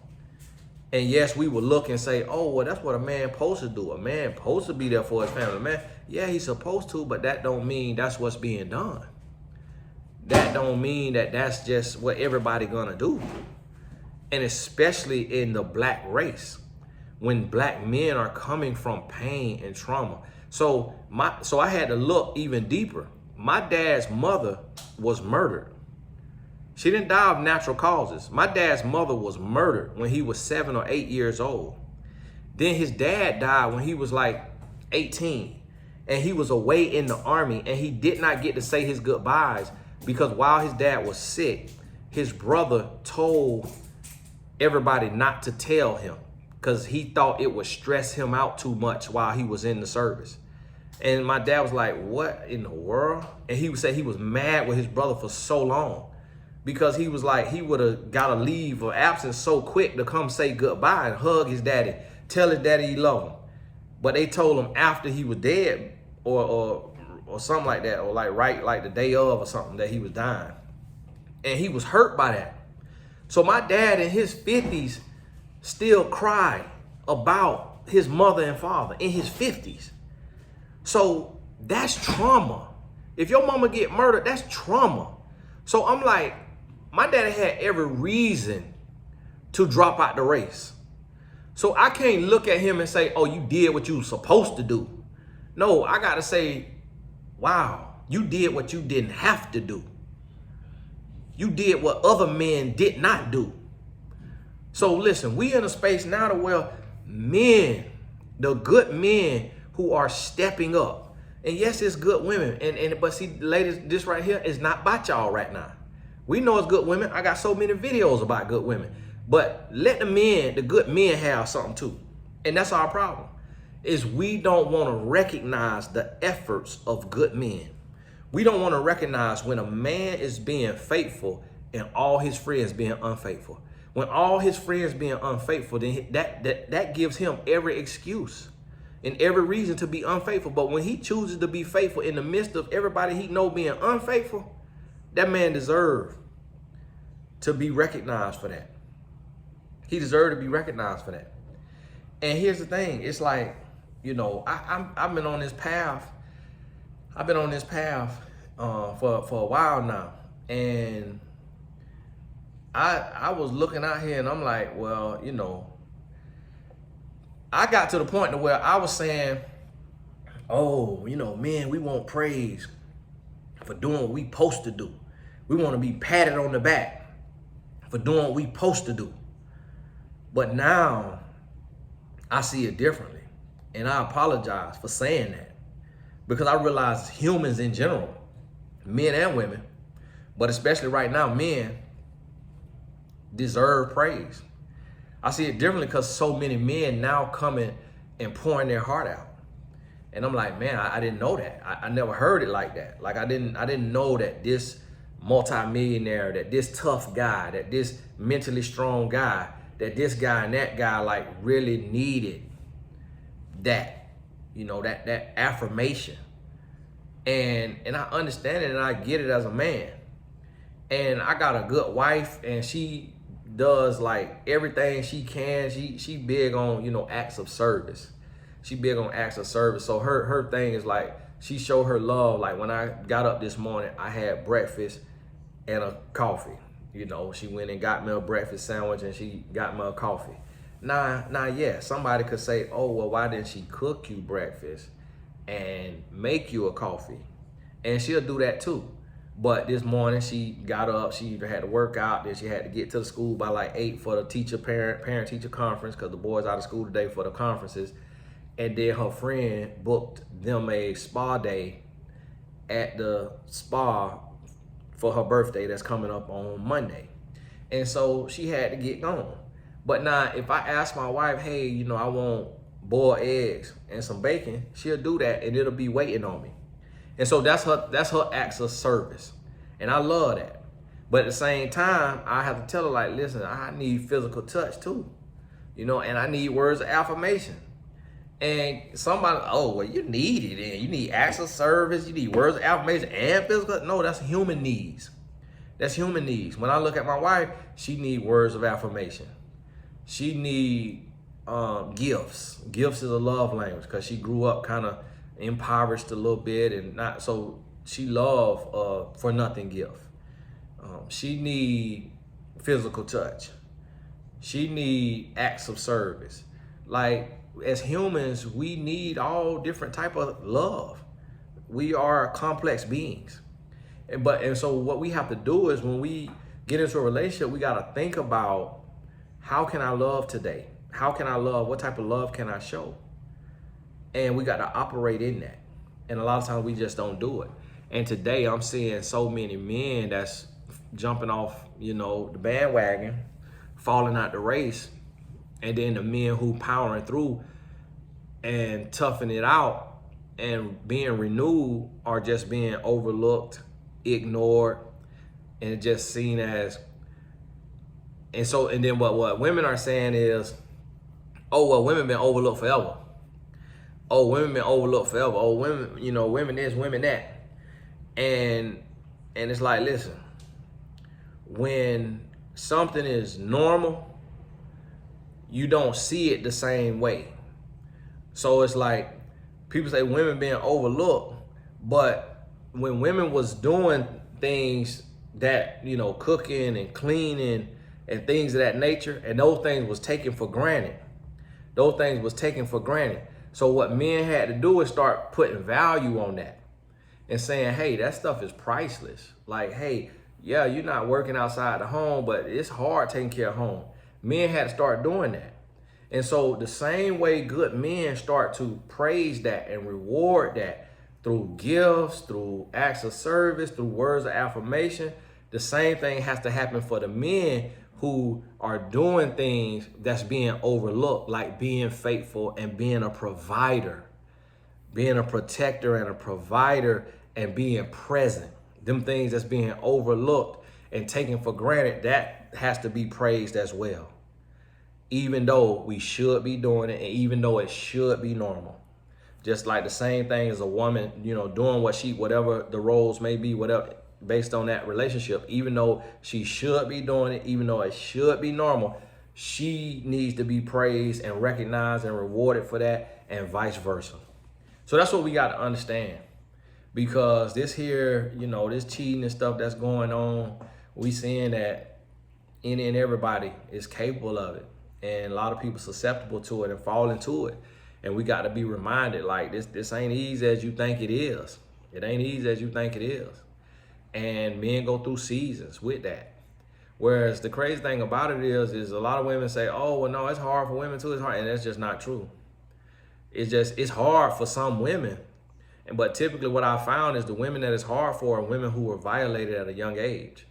And yes, we would look and say, oh, well, that's what a man supposed to do. A man supposed to be there for his family. Man, yeah, he's supposed to, but that don't mean that's what's being done. That don't mean that that's just what everybody gonna do. And especially in the black race, when black men are coming from pain and trauma. So I had to look even deeper. My dad's mother was murdered. She didn't die of natural causes. My dad's mother was murdered when he was 7 or 8 years old. Then his dad died when he was like 18. And he was away in the army and he did not get to say his goodbyes because while his dad was sick, his brother told everybody not to tell him because he thought it would stress him out too much while he was in the service. And my dad was like, what in the world? And he would say he was mad with his brother for so long. Because he was like, he would have got a leave of absence so quick to come say goodbye and hug his daddy, tell his daddy he loved him. But they told him after he was dead or something like that, or like the day of or something that he was dying. And he was hurt by that. So my dad in his 50s still cried about his mother and father in his 50s. So that's trauma. If your mama get murdered, that's trauma. So I'm like, my daddy had every reason to drop out the race. So I can't look at him and say, oh, you did what you were supposed to do. No, I got to say, wow, you did what you didn't have to do. You did what other men did not do. So listen, we in a space now to where men, the good men who are stepping up. And yes, it's good women. But see, ladies, this right here is not about y'all right now. We know it's good women. I got so many videos about good women. But let the men, the good men, have something too. And that's our problem, is we don't want to recognize the efforts of good men. We don't want to recognize when a man is being faithful and all his friends being unfaithful. When all his friends being unfaithful, then that gives him every excuse and every reason to be unfaithful. But when he chooses to be faithful in the midst of everybody he know being unfaithful, that man deserves to be recognized for that. He deserved to be recognized for that. And here's the thing. It's like, you know, I've been on this path. I've been on this path for a while now. And I was looking out here and I'm like, well, you know, I got to the point to where I was saying, oh, you know, men, we want praise for doing what we supposed to do. We want to be patted on the back for doing what we supposed to do. But now I see it differently. And I apologize for saying that, because I realize humans in general, men and women, but especially right now, men deserve praise. I see it differently because so many men now coming and pouring their heart out. And I'm like, man, I didn't know that. I never heard it like that. Like I didn't know that this multimillionaire, that this tough guy, that this mentally strong guy, that this guy and that guy like really needed that, you know, that affirmation. And I understand it and I get it as a man. And I got a good wife and she does like everything she can. She big on, you know, acts of service. She big on acts of service. So her thing is like, she showed her love. Like when I got up this morning, I had breakfast and a coffee. You know, she went and got me a breakfast sandwich and she got me a coffee. Now, yeah, somebody could say, oh, well, why didn't she cook you breakfast and make you a coffee? And she'll do that too. But this morning she got up, she either had to work out, then she had to get to the school by like 8 for the parent-teacher conference, because the boys out of school today for the conferences. And then her friend booked them a spa day at the spa for her birthday that's coming up on Monday. And so she had to get going. But now if I ask my wife, hey, you know, I want boiled eggs and some bacon, she'll do that and it'll be waiting on me. And so that's her acts of service. And I love that. But at the same time, I have to tell her like, listen, I need physical touch too. You know, and I need words of affirmation. And somebody, oh, well, you need it. And you need acts of service. You need words of affirmation and physical. No, that's human needs. That's human needs. When I look at my wife, she need words of affirmation. She need gifts. Gifts is a love language because she grew up kind of impoverished a little bit and not, so she love for nothing gift. She need physical touch. She need acts of service. Like as humans, we need all different type of love. We are complex beings. And so what we have to do is when we get into a relationship, we got to think about, how can I love today? How can I love? What type of love can I show? And we got to operate in that. And a lot of times we just don't do it. And today I'm seeing so many men that's jumping off, you know, the bandwagon, falling out the race. And then the men who powering through and toughing it out and being renewed are just being overlooked, ignored, and just seen as. And then what women are saying is, oh, well, women been overlooked forever. Oh, women been overlooked forever. Oh, women, you know, women this, women that. And it's like, listen, when something is normal, you don't see it the same way. So it's like, people say women being overlooked, but when women was doing things that, you know, cooking and cleaning and things of that nature, and those things was taken for granted. Those things was taken for granted. So what men had to do is start putting value on that and saying, hey, that stuff is priceless. Like, hey, yeah, you're not working outside the home, but it's hard taking care of home. Men had to start doing that. And so the same way good men start to praise that and reward that through gifts, through acts of service, through words of affirmation, the same thing has to happen for the men who are doing things that's being overlooked, like being faithful and being a provider, being a protector and a provider and being present. Them things that's being overlooked. and taken for granted, that has to be praised as well. Even though we should be doing it, and even though it should be normal. Just like the same thing as a woman, doing whatever the roles may be, whatever, based on that relationship, even though she should be doing it, even though it should be normal, she needs to be praised and recognized and rewarded for that, and vice versa. So that's what we got to understand. Because this here, this cheating and stuff that's going on, we seeing that any and everybody is capable of it. And a lot of people susceptible to it and fall into it. And we got to be reminded, like, this ain't easy as you think it is. It ain't easy as you think it is. And men go through seasons with that. Whereas the crazy thing about it is a lot of women say, oh, well, no, it's hard for women too. It's hard. And that's just not true. It's hard for some women. But typically what I found is the women that it's hard for are women who were violated at a young age.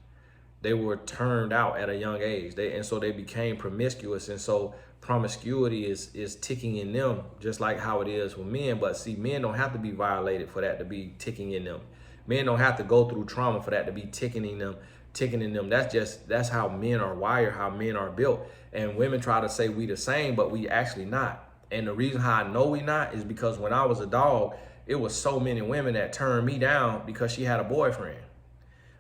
They were turned out at a young age. And so they became promiscuous. And so promiscuity is ticking in them, just like how it is with men. But see, men don't have to be violated for that to be ticking in them. Men don't have to go through trauma for that to be ticking in them. That's how men are wired, how men are built. And women try to say we the same, but we actually not. And the reason how I know we not is because when I was a dog, it was so many women that turned me down because she had a boyfriend.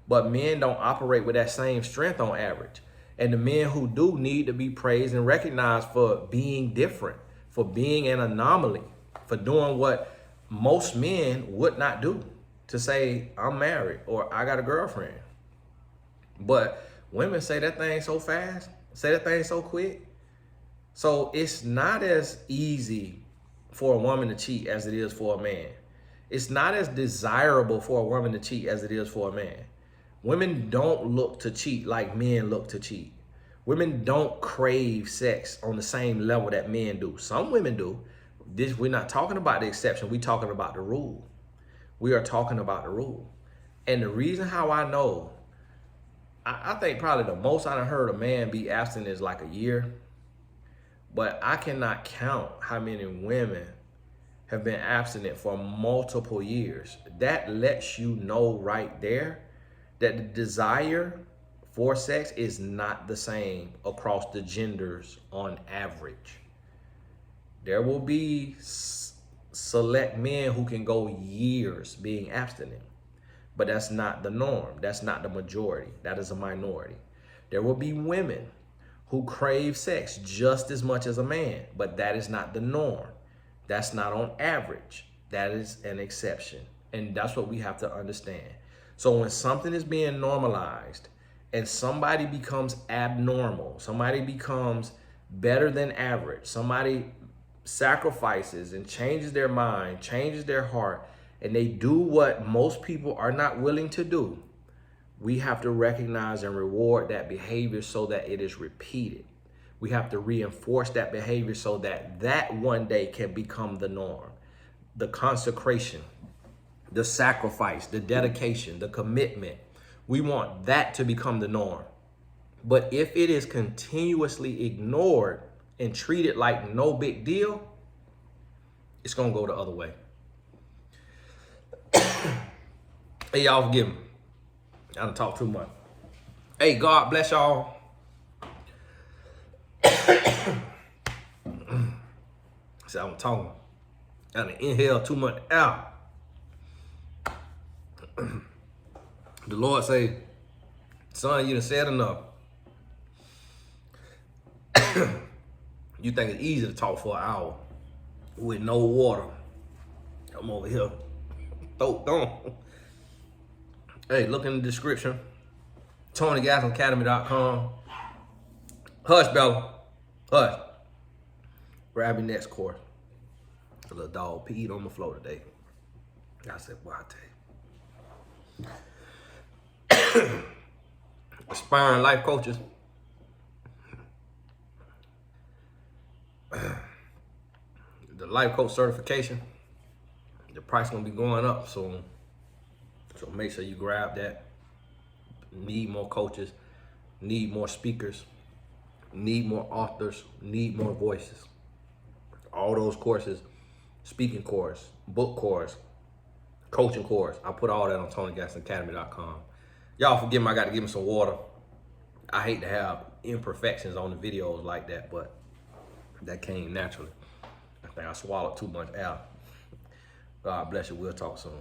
But men don't operate with that same strength on average. And the men who do need to be praised and recognized for being different, for being an anomaly, for doing what most men would not do, to say, I'm married or I got a girlfriend. But women say that thing so fast, say that thing so quick. So it's not as easy for a woman to cheat as it is for a man. It's not as desirable for a woman to cheat as it is for a man. Women don't look to cheat like men look to cheat. Women don't crave sex on the same level that men do. Some women do. We're not talking about the exception. We're talking about the rule. We are talking about the rule. And the reason how I know, I think probably the most I done heard a man be abstinent is like a year. But I cannot count how many women have been abstinent for multiple years. That lets you know right there that the desire for sex is not the same across the genders on average. There will be select men who can go years being abstinent, but that's not the norm. That's not the majority. That is a minority. There will be women who crave sex just as much as a man, but that is not the norm. That's not on average. That is an exception. And that's what we have to understand. So when something is being normalized and somebody becomes abnormal, somebody becomes better than average, somebody sacrifices and changes their mind, changes their heart, and they do what most people are not willing to do, we have to recognize and reward that behavior so that it is repeated. We have to reinforce that behavior so that that one day can become the norm. The consecration, the sacrifice, the dedication, the commitment. We want that to become the norm. But if it is continuously ignored and treated like no big deal, it's going to go the other way. Hey, y'all forgive me. I done talk too much. Hey, God bless y'all. See, I'm talking. I done inhale too much air. The Lord say, son, you done said enough. You think it's easy to talk for an hour with no water. I'm over here. Throat gone. Hey, look in the description. TonyGastonAcademy.com. Hush, Bella. Hush. Grab your next course. The little dog peed on the floor today. I said, well, I tell you. Aspiring life coaches. The life coach certification. The price gonna be going up soon. So make sure you grab that. Need more coaches, need more speakers, need more authors, need more voices. All those courses, speaking course, book course, coaching course, I put all that on TonyGastonAcademy.com. Y'all forgive me, I got to give him some water. I hate to have imperfections on the videos like that, but that came naturally. I think I swallowed too much air. God bless you. We'll talk soon.